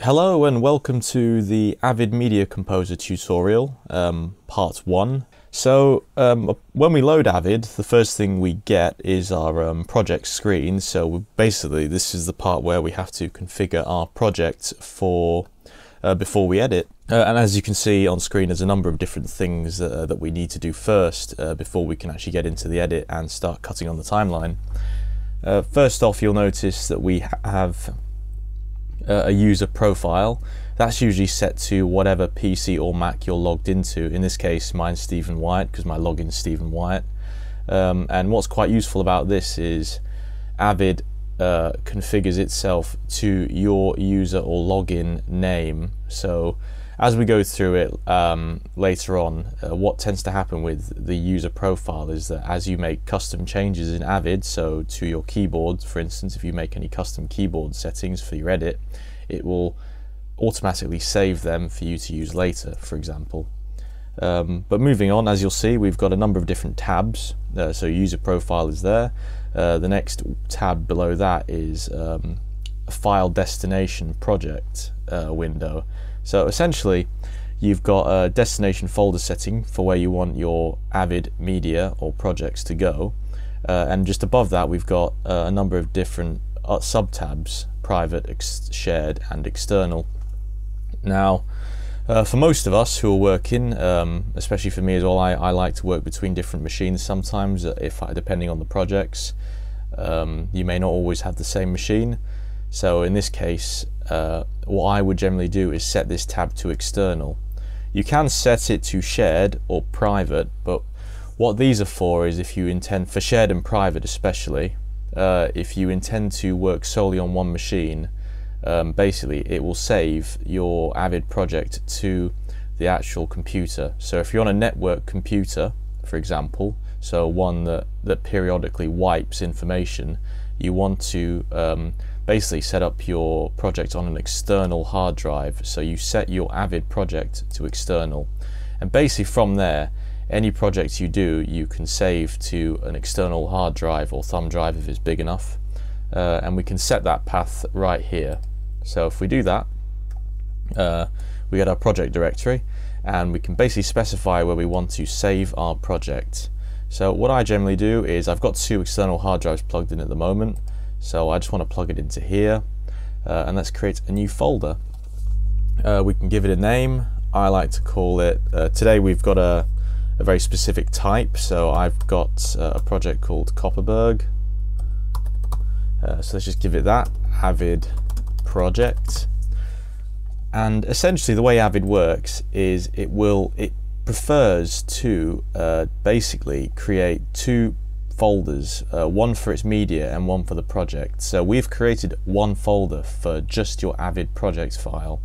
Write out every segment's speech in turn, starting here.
Hello and welcome to the Avid Media Composer tutorial, part 1. When we load Avid, the first thing we get is our project screen. So basically this is the part where we have to configure our project for before we edit. And as you can see on screen, there's a number of different things that we need to do first before we can actually get into the edit and start cutting on the timeline. First off, you'll notice that we have a user profile. That's usually set to whatever PC or Mac you're logged into. In this case, mine's Stephen Wyatt because my login is Stephen Wyatt. And what's quite useful about this is Avid configures itself to your user or login name. So as we go through it later on, what tends to happen with the user profile is that as you make custom changes in Avid, so to your keyboard, for instance, if you make any custom keyboard settings for your edit, it will automatically save them for you to use later, for example. But moving on, as you'll see, we've got a number of different tabs. So user profile is there. The next tab below that is a file destination project window. So essentially, you've got a destination folder setting for where you want your Avid media or projects to go. And just above that, we've got a number of different sub-tabs: private, shared, and external. Now, for most of us who are working, especially for me as well, I like to work between different machines sometimes, depending on the projects. You may not always have the same machine. So in this case, what I would generally do is set this tab to external. You can set it to shared or private, but what these are for is if you intend, for shared and private especially, if you intend to work solely on one machine, basically it will save your Avid project to the actual computer. So if you're on a network computer, for example, so one that periodically wipes information, you want to basically set up your project on an external hard drive. So you set your Avid project to external, and basically from there, any project you do, you can save to an external hard drive or thumb drive if it's big enough, and we can set that path right here. So if we do that, we get our project directory, and we can basically specify where we want to save our project. So what I generally do is, I've got 2 external hard drives plugged in at the moment, so I just want to plug it into here, and let's create a new folder. We can give it a name. I like to call it, today we've got a very specific type, so I've got a project called Copperberg. So let's just give it that, Avid project. And essentially the way Avid works is it prefers to basically create 2 folders, one for its media and one for the project. So we've created one folder for just your Avid project file.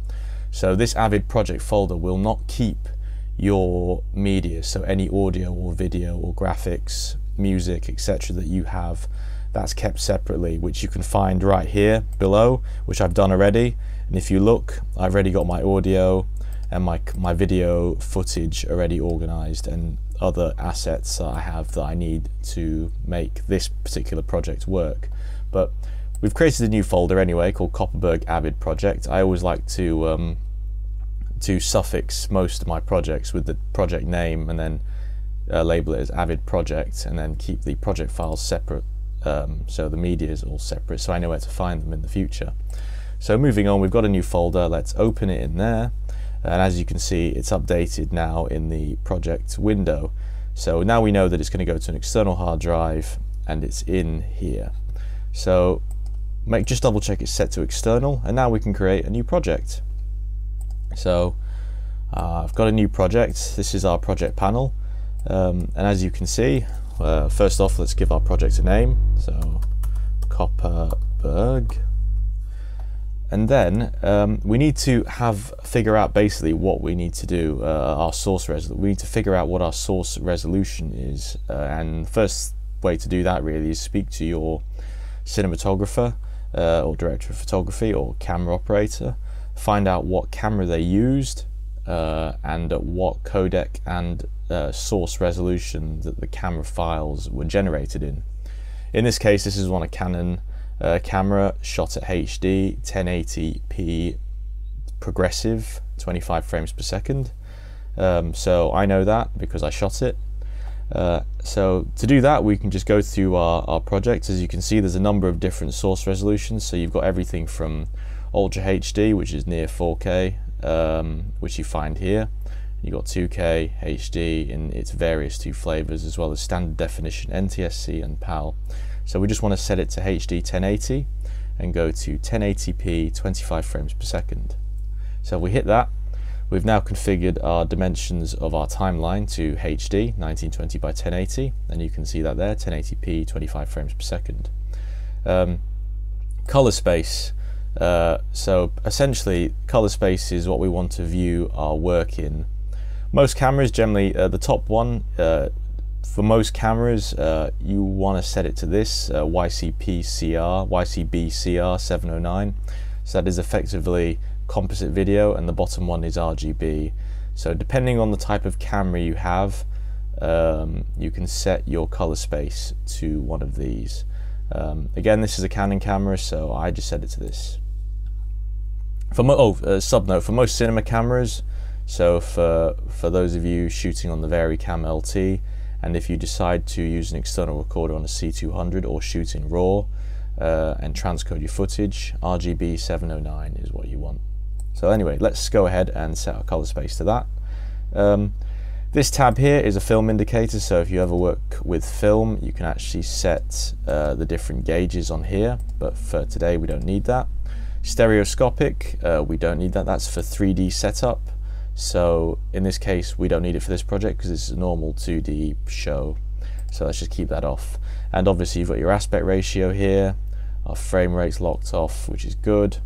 So this Avid project folder will not keep your media, so any audio or video or graphics, music, etc. that you have, that's kept separately, which you can find right here below, which I've done already. And if you look, I've already got my audio and my video footage already organized, and other assets that I have that I need to make this particular project work. But we've created a new folder anyway called Copperberg Avid Project. I always like to suffix most of my projects with the project name and then label it as Avid Project, and then keep the project files separate, so the media is all separate, so I know where to find them in the future. So moving on, we've got a new folder. Let's open it in there. And as you can see, it's updated now in the project window. So now we know that it's going to go to an external hard drive, and it's in here. So just double check it's set to external, and now we can create a new project. So I've got a new project. This is our project panel, and as you can see, first off, let's give our project a name. So Copperberg. And then we need to figure out basically what we need to do, our source resolution. We need to figure out what our source resolution is, and the first way to do that really is speak to your cinematographer or director of photography or camera operator, find out what camera they used and what codec and source resolution that the camera files were generated in. In this case, this is on a Canon camera shot at HD 1080p progressive 25 frames per second. So I know that because I shot it. So to do that, we can just go through our project. As you can see, there's a number of different source resolutions. So you've got everything from Ultra HD, which is near 4K, which you find here. You've got 2K, HD in its various two flavors, as well as standard definition, NTSC and PAL. So we just want to set it to HD 1080 and go to 1080p 25 frames per second. So if we hit that, we've now configured our dimensions of our timeline to HD 1920 by 1080, and you can see that there, 1080p 25 frames per second. Color space. So essentially, color space is what we want to view our work in. Most cameras, generally the top one, for most cameras, you want to set it to this YCB CR 709. So that is effectively composite video, and the bottom one is RGB. So depending on the type of camera you have, you can set your color space to one of these. Again, this is a Canon camera, so I just set it to this. Sub note, for most cinema cameras, so for those of you shooting on the VariCam LT, and if you decide to use an external recorder on a C200 or shoot in RAW and transcode your footage, RGB 709 is what you want. So anyway, let's go ahead and set our color space to that. This tab here is a film indicator, so if you ever work with film, you can actually set the different gauges on here, but for today we don't need that. Stereoscopic, we don't need that, that's for 3D setup. So in this case, we don't need it for this project because it's a normal 2D show. So let's just keep that off. And obviously you've got your aspect ratio here, our frame rate's locked off, which is good.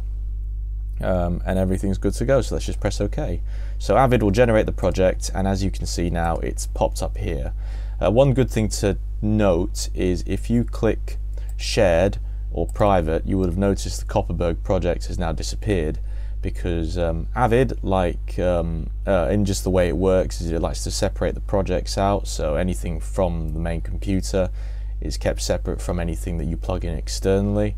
And everything's good to go, so let's just press OK. So Avid will generate the project, and as you can see now, it's popped up here. One good thing to note is if you click shared or private, you would have noticed the Kopparberg project has now disappeared, because Avid, like in just the way it works, is it likes to separate the projects out, so anything from the main computer is kept separate from anything that you plug in externally.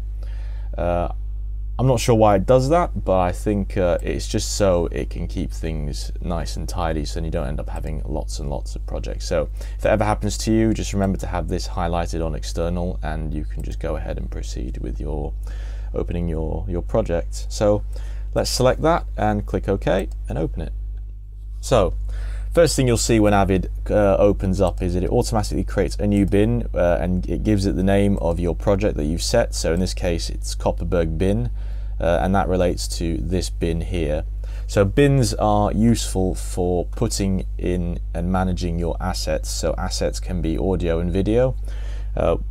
I'm not sure why it does that, but I think it's just so it can keep things nice and tidy, so you don't end up having lots and lots of projects. So if that ever happens to you, just remember to have this highlighted on external, and you can just go ahead and proceed with your opening your project. So let's select that and click OK and open it. So first thing you'll see when Avid opens up is that it automatically creates a new bin, and it gives it the name of your project that you've set. So in this case it's Kopparberg bin, and that relates to this bin here. So bins are useful for putting in and managing your assets. So assets can be audio and video.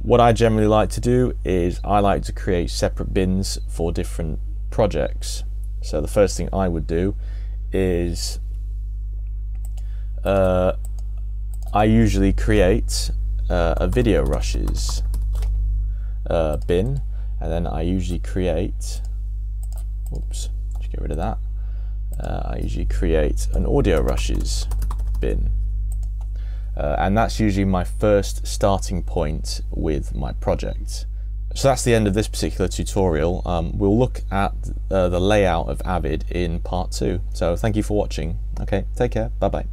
What I generally like to do is I like to create separate bins for different projects. So the first thing I would do is I usually create a video rushes bin, and then I usually create, oops, just get rid of that. I usually create an audio rushes bin, and that's usually my first starting point with my project. So that's the end of this particular tutorial. We'll look at the layout of Avid in part 2. So thank you for watching. Okay, take care, bye bye.